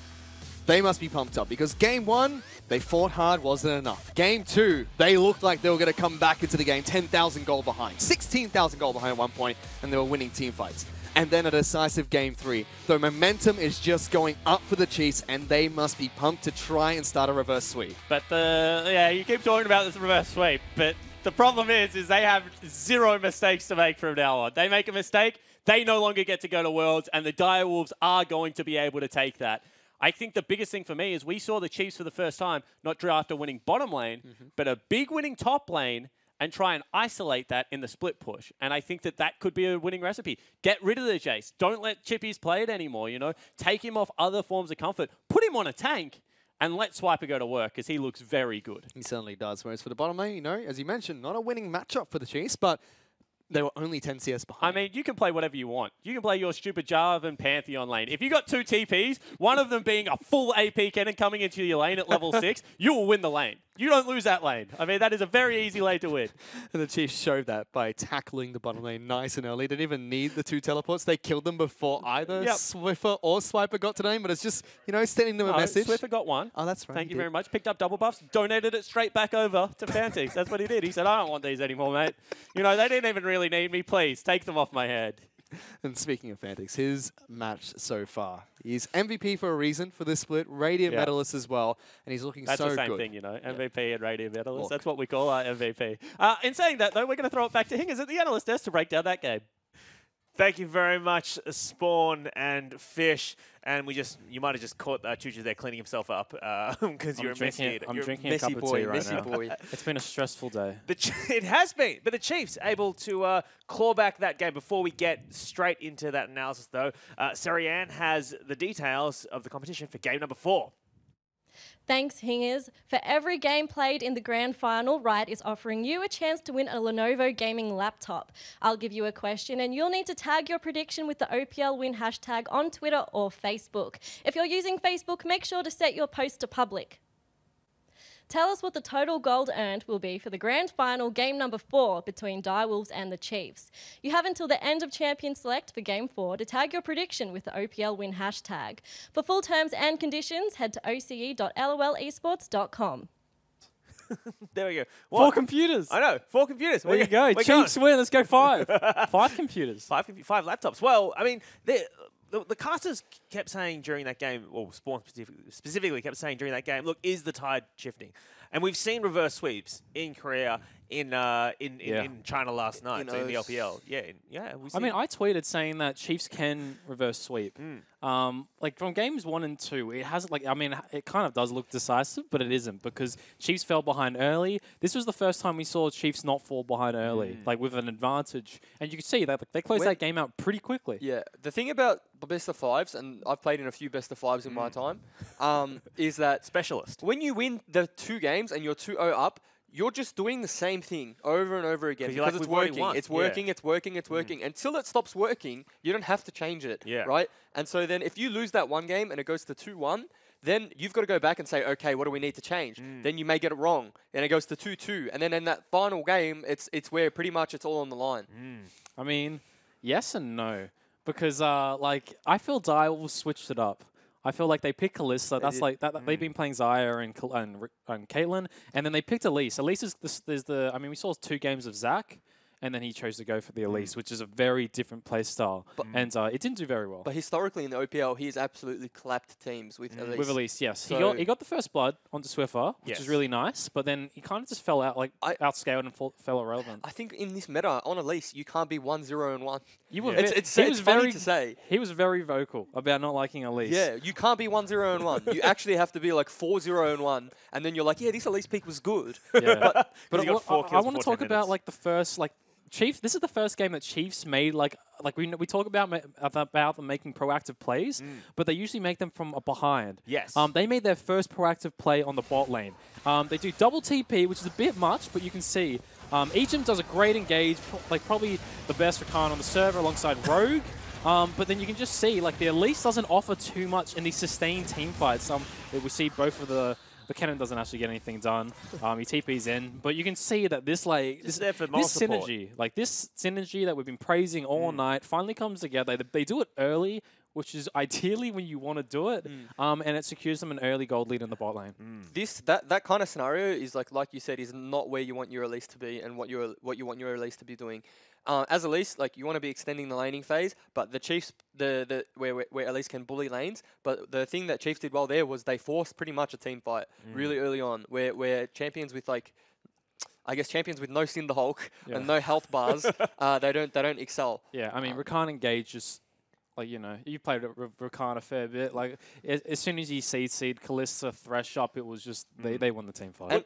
they must be pumped up because game 1, they fought hard, wasn't enough. Game 2, they looked like they were going to come back into the game 10,000 goal behind, 16,000 goal behind at one point, and they were winning team fights. And then a decisive game 3. The momentum is just going up for the Chiefs, and they must be pumped to try and start a reverse sweep. But yeah, you keep talking about this reverse sweep, but The problem is they have zero mistakes to make from now on. They make a mistake, they no longer get to go to Worlds, and the Direwolves are going to be able to take that. I think the biggest thing for me is we saw the Chiefs for the first time not draft a winning bottom lane, but a big winning top lane, and try and isolate that in the split push. And I think that that could be a winning recipe. Get rid of the Jace. Don't let Chippies play it anymore, you know. Take him off other forms of comfort. Put him on a tank. And let Swiper go to work, because he looks very good. He certainly does. Whereas for the bottom lane, you know, as you mentioned, not a winning matchup for the Chiefs, but they were only 10 CS behind. I mean, you can play whatever you want. You can play your stupid Jarvan Pantheon lane. If you got 2 TPs, one of them being a full AP cannon coming into your lane at level 6, you will win the lane. You don't lose that lane. I mean, that is a very easy lane to win. And the Chiefs showed that by tackling the bottom lane nice and early. They didn't even need the 2 teleports. They killed them before either Swiffer or Swiper got to them, but it's just, you know, sending them a message. Swiffer got one. Oh, that's right. Thank you very much. Picked up double buffs, donated it straight back over to Fantix. That's what he did. He said, I don't want these anymore, mate. You know, they didn't even really need me. Please, take them off my head. And speaking of Fantix, his match so far. He's MVP for a reason for this split, Radiant medalist as well, and he's looking so good. That's the same thing, you know, MVP and Radiant medalist. That's what we call our MVP. In saying that, though, we're going to throw it back to Hingers at the analyst desk to break down that game. Thank you very much, Spawn and Fish. And you might have just caught Choo-Choo there cleaning himself up because you're a messy. I'm drinking a cup of tea right now. It's been a stressful day. It has been, but the Chiefs able to claw back that game. Before we get straight into that analysis, though, Serianne has the details of the competition for game number 4. Thanks, Hingers. For every game played in the grand final, Riot is offering you a chance to win a Lenovo gaming laptop. I'll give you a question and you'll need to tag your prediction with the OPL win hashtag on Twitter or Facebook. If you're using Facebook, make sure to set your post to public. Tell us what the total gold earned will be for the grand final game number 4 between Direwolves and the Chiefs. You have until the end of Champion Select for game 4 to tag your prediction with the OPL win hashtag. For full terms and conditions, head to oce.lolesports.com. There we go. What? 4 computers. I know, 4 computers. There you go. Chiefs win. Let's go 5. 5 computers. 5 laptops. Well, I mean, the casters kept saying during that game, or Spawn specifically kept saying during that game, look, is the tide shifting? And we've seen reverse sweeps in Korea, in China last night, so in the LPL. I mean, I tweeted saying that Chiefs can reverse sweep. Like from games 1 and 2, it hasn't it kind of does look decisive, but it isn't because Chiefs fell behind early. This was the first time we saw Chiefs not fall behind early, like with an advantage, and you can see that they closed that game out pretty quickly. Yeah, the thing about best of 5s, and I've played in a few best of 5s in my time, is that specialist. When you win the 2 games and you're 2-0 up, you're just doing the same thing over and over again because it's working. It's working, it's working, it's working. Until it stops working, you don't have to change it, right? And so then if you lose that 1 game and it goes to 2-1, then you've got to go back and say, okay, what do we need to change? Then you may get it wrong, and it goes to 2-2. And then in that final game, it's where pretty much it's all on the line. I mean, yes and no. Because, like, I feel Direwolves switched it up. I feel like they picked Kalista. That's like that. They've been playing Xayah and Caitlyn, and then they picked Elise. Elise is I mean, we saw 2 games of Zach, and then he chose to go for the Elise, which is a very different play style, and it didn't do very well. But historically in the OPL, he's absolutely clapped teams with Elise. With Elise, yes. So he got the first blood onto Swiffer, which is really nice, but then he kind of just fell out, like outscaled and fell irrelevant. I think in this meta, on Elise, you can't be 1-0-1. You were it's funny to say. He was very vocal about not liking Elise. Yeah, you can't be 1-0-1. You actually have to be like 4-0-1, and then you're like, yeah, this Elise pick was good. Yeah. but I want to talk about like the first Chiefs. This is the first game that Chiefs made like we talk about them making proactive plays, but they usually make them from behind. Yes. They made their first proactive play on the bot lane. They do double TP, which is a bit much, but you can see Egypt does a great engage, like probably the best Rakan on the server alongside Rogue. But then you can just see like the Elise doesn't offer too much in these sustained team fights. We see both of the cannon doesn't actually get anything done. He TP's in, but you can see that this synergy that we've been praising all night finally comes together. They do it early, which is ideally when you want to do it, and it secures them an early gold lead in the bot lane. That kind of scenario is like you said, is not where you want your Elise to be and what you want your Elise to be doing. As Elise, like you want to be extending the laning phase, but the Chiefs, where Elise can bully lanes. But the thing that Chiefs did well there was they forced pretty much a team fight really early on, where champions with like I guess champions with no Cinder Hulk and no health bars, they don't excel. Yeah, I mean, Rakan Engage just, like, you know, you played Rakan a fair bit. Like, as soon as you seed Kalista, Thresh up, it was just, they won the team fight.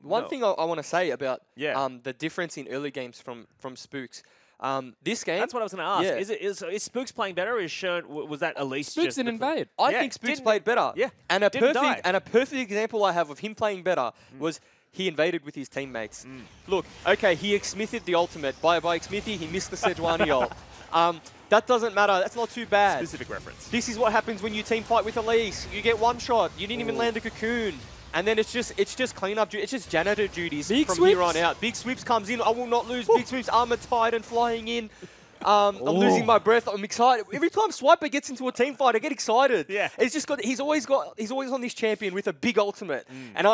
One thing I want to say about the difference in early games from Spooks. This game... That's what I was going to ask. Is Spooks playing better, or is Shern, was that at least Spooks didn't invade. I think Spooks played better. Yeah. And a perfect example I have of him playing better was he invaded with his teammates. Look, okay, he X-Smithed the ultimate. By X-Smithy, he missed the Sejuani ult. That doesn't matter. That's not too bad. Specific reference. This is what happens when you team fight with Elise. You get one shot. You didn't even land a cocoon. And then it's just cleanup. It's just janitor duties from here on out. Big Sweeps comes in. I will not lose. Big Sweeps, Armored Titan flying in. I'm losing my breath. I'm excited. Every time Swiper gets into a team fight, I get excited. Yeah. It's just he's always on this champion with a big ultimate. And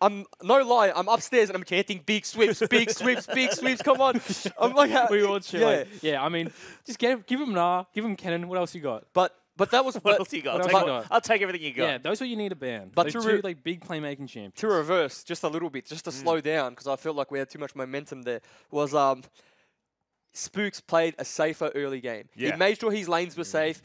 I'm no lie, I'm upstairs and I'm chanting big sweeps, big sweeps, big sweeps. Come on. I'm like, we all chill. Yeah, I mean, just give him Nah, give him Kennen. What else you got? But that was what else you got? I'll take everything you got. Yeah, those are what you need a ban. But those two like big playmaking champions. To reverse just a little bit, just to slow down, because I felt like we had too much momentum there, was Spooks played a safer early game. He made sure his lanes were safe.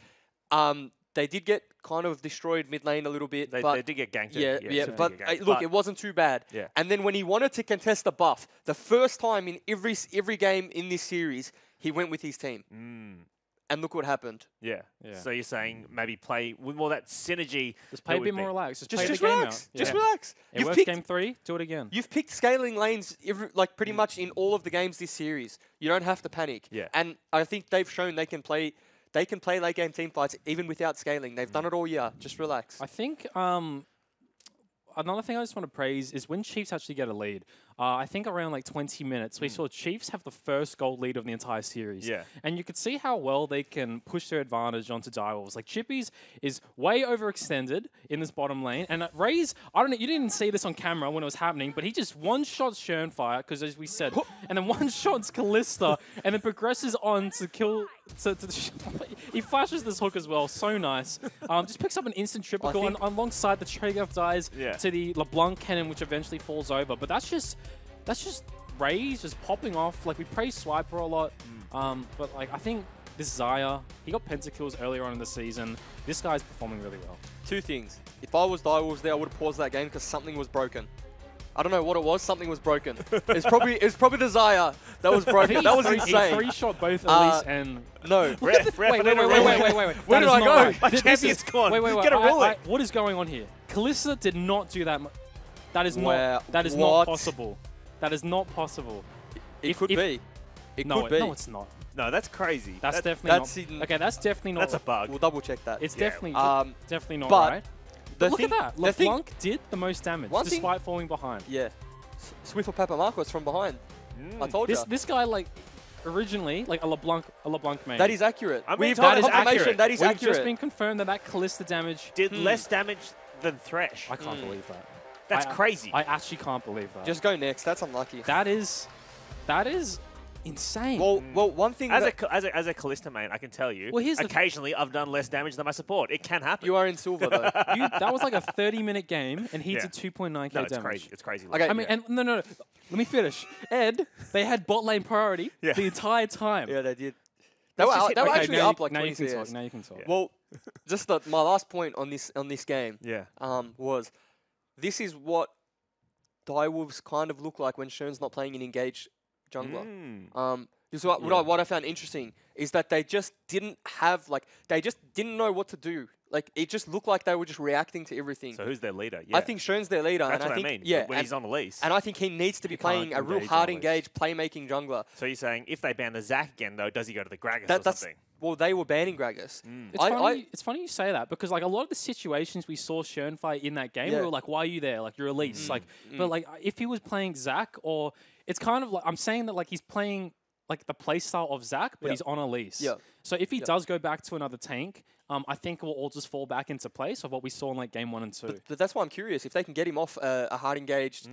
They did get kind of destroyed mid lane a little bit. They did get ganked. But look, it wasn't too bad. Yeah. And then when he wanted to contest the buff, the first time in every game in this series, he went with his team. And look what happened. Yeah. So you're saying maybe play with more that synergy. Just play a bit more relaxed. Just play the relax. game out. Just relax. It worked game 3. Do it again. You've picked scaling lanes pretty much in all of the games this series. You don't have to panic. Yeah. And I think they've shown they can play late game team fights even without scaling. They've done it all year. Just relax. I think another thing I just want to praise is when Chiefs actually get a lead. I think around like 20 minutes, we saw Chiefs have the first gold lead of the entire series. Yeah. And you could see how well they can push their advantage onto Direwolves. Like, Chippy's is way overextended in this bottom lane. And Raze, I don't know, you didn't see this on camera when it was happening, but he just one-shots Shernfire, because as we said, and then one-shots Kalista, and then progresses on to kill... he flashes this hook as well, so nice. Just picks up an instant triple kill alongside the Cho'Gath dies to the LeBlanc cannon, which eventually falls over. But that's just Raze just popping off. Like, we praise Swiper a lot, but like I think this Xayah, he got pentakills earlier on in the season. This guy's performing really well. Two things. If I was Direwolves there, I would have paused that game because something was broken. I don't know what it was. Something was broken. It's probably the Xayah that was broken. That was insane. He 3-shot both Elise and... No. Wait. Where did I go? My champion's gone. Wait. Get a ruling. What is going on here? Kalista did not do that. That is not possible. That is not possible. It could be. It could be. No, it's not. No, that's crazy. That's definitely not. Okay, that's definitely not. That's a bug. We'll double check that. It's definitely not right. But look at that. LeBlanc did the most damage despite falling behind. Yeah. Swift or Papa Marcos from behind. I told you. This guy, like, originally, like a LeBlanc main. That is accurate. We've got confirmation. That is accurate. We've just been confirmed that Kalista damage did less damage than Thresh. I can't believe that. That's crazy. I actually can't believe that. Just go next. That's unlucky. That is insane. Well, one thing as a Kalista main, I can tell you. Well, occasionally I've done less damage than my support. It can happen. You are in silver though. That was like a 30-minute game, and he did 2.9k damage. It's crazy. It's crazy. Okay. I mean, and no. Let me finish. Ed, they had bot lane priority the entire time. Yeah, they did. They were actually up like 20 CS. Now you can talk. Well, just my last point on this game. Yeah. Was this is what Direwolves kind of look like when Shern's not playing an engaged jungler. This is what I found interesting is that they just didn't know what to do. Like, it just looked like they were just reacting to everything. So who's their leader? Yeah. I think Shern's their leader. That's and what I think, I mean. Yeah, when he's on Elise. And I think he needs to be playing a real hard engaged playmaking jungler. So you're saying if they ban the Zac again, though, does he go to the Gragas or something? Well, they were banning Gragas. It's funny you say that because like a lot of the situations we saw Shern fight in that game, we were like, why are you there? Like, you're Elise. But like if he was playing Zac, or it's kind of like I'm saying that like he's playing like the playstyle of Zac, but he's on Elise. Yeah. So if he does go back to another tank, I think it will all just fall back into place of what we saw in like game 1 and 2. But that's why I'm curious. If they can get him off a hard engaged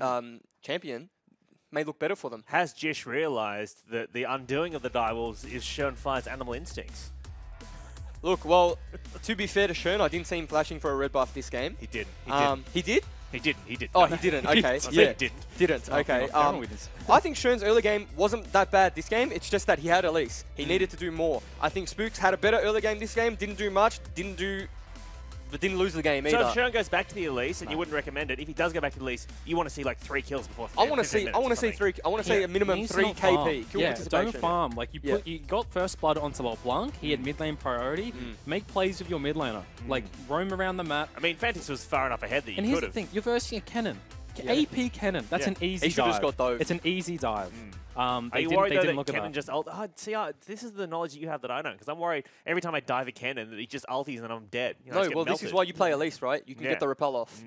champion, may look better for them. Has Jish realized that the undoing of the Direwolves is Shernfire's animal instincts? Look, well, to be fair to Shern, I didn't see him flashing for a red buff this game. He did. He did? He didn't. He did. Oh, he didn't. Okay. Yeah. He Didn't. Okay. I think Shern's early game wasn't that bad this game. It's just that he had Elise. He needed to do more. I think Spooks had a better early game this game. Didn't do much. But didn't lose the game either. So if Shern goes back to the Elise, and you wouldn't recommend it, if he does go back to the Elise, you want to see like 3 kills before. I want to see a minimum 3 KP. Yeah, don't farm. Like you got first blood onto LeBlanc. He had mid lane priority. Make plays with your mid laner. Like roam around the map. I mean, Fantix was far enough ahead that you could have. And here's the thing: you're versing a Kennen. AP Kennen. That's an easy dive. He should have just got those. It's an easy dive. Are you worried though that Kennen just ult? Oh, see, this is the knowledge that you have that I don't, because I'm worried every time I dive a Kennen that he just ulties and I'm dead. You know, no, well, this is why you play Elise, right? You can get the repel off.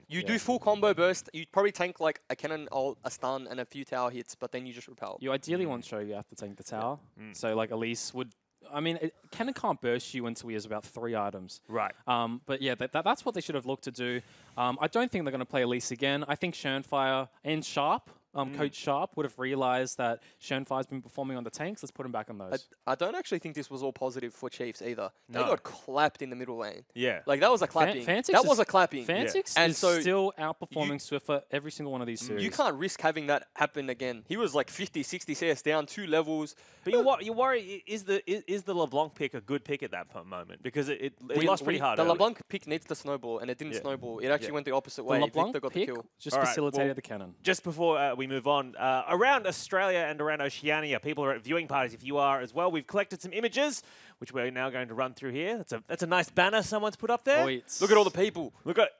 You do full combo burst. You probably tank like a Kennen ult, a stun, and a few tower hits, but then you just repel. You ideally want Shogun to tank the tower. So like Elise would. I mean, Kennen can't burst you until he has about 3 items. Right. But yeah, that's what they should have looked to do. I don't think they're going to play Elise again. I think Shernfire and Sharp, Coach Sharp, would have realized that Shernfire's been performing on the tanks. Let's put him back on those. I don't actually think this was all positive for Chiefs either. They got clapped in the middle lane. Yeah. Like, that was a clapping. That was a clapping. Fantix is still outperforming Swiffer every single one of these series. You can't risk having that happen again. He was like 50, 60 CS down, 2 levels. But you worry, is the LeBlanc pick a good pick at that moment? Because it lost pretty hard. The LeBlanc pick needs to snowball, and it didn't snowball. It actually went the opposite way. The LeBlanc got pick the kill. just facilitated the cannon. Just before we move on, around Australia and around Oceania, people are at viewing parties. If you are as well, we've collected some images, which we're now going to run through here. That's a nice banner someone's put up there. Look at all the people. Look at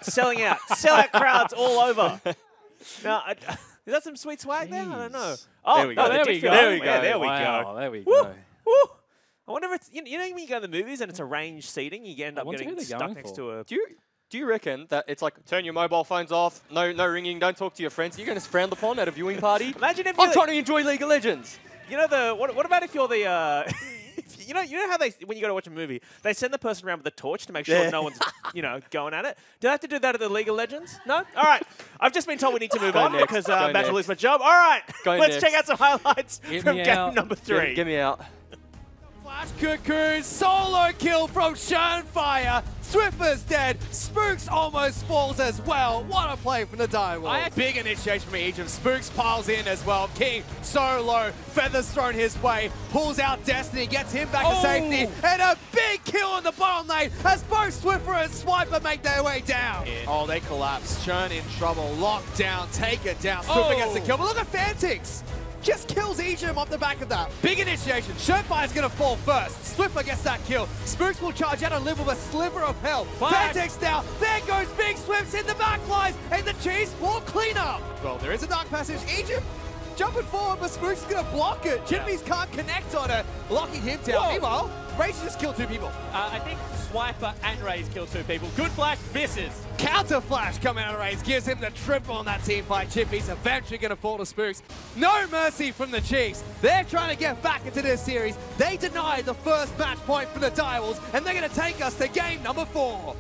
selling out, sellout crowds all over. Now, is that some sweet swag there? I don't know. Oh, there we go. There we go. There we go. Woo. I wonder if it's you know when you go to the movies and it's arranged seating, you end up getting stuck next to a. Do you reckon that it's like turn your mobile phones off, no ringing, don't talk to your friends? You're going to frowned upon at a viewing party? Imagine if I'm trying to enjoy League of Legends. You know what about if you're the you know how they when you go to watch a movie they send the person around with a torch to make sure no one's going at it. Do I have to do that at the League of Legends? No. All right. I've just been told we need to move on because I'm about to lose my job. All right. Let's check out some highlights from game number 3. Get me out. Flash Cuckoo, solo kill from Shernfire. Swiffer's dead. Spooks almost falls as well. What a play from the Direwolves. Big initiation from Egypt. Spooks piles in as well. King solo. Feathers thrown his way. Pulls out Destiny. Gets him back to safety. And a big kill on the bottom lane as both Swiffer and Swiper make their way down. Oh, they collapse. Shern in trouble. Locked down. Take it down. Swiffer gets the kill. But look at Fantix. Just kills Egypt off the back of that. Big initiation. Shernfire's going to fall first. Swiffer gets that kill. Spooks will charge out and live with a sliver of hell. Fantix down. There goes Big Swims in the back lines. And the Chiefs will clean up. Well, there is a dark passage. Egypt jumping forward, but Spooks is going to block it. Chippies can't connect on it, locking him down. Meanwhile, Rage just killed 2 people. I think Swiper and Raze killed 2 people. Good flash, misses. Counter flash coming out of Raze gives him the triple on that team fight. Chippy's eventually going to fall to Spooks. No mercy from the Chiefs. They're trying to get back into this series. They denied the first match point from the Direwolves, and they're going to take us to game number 4.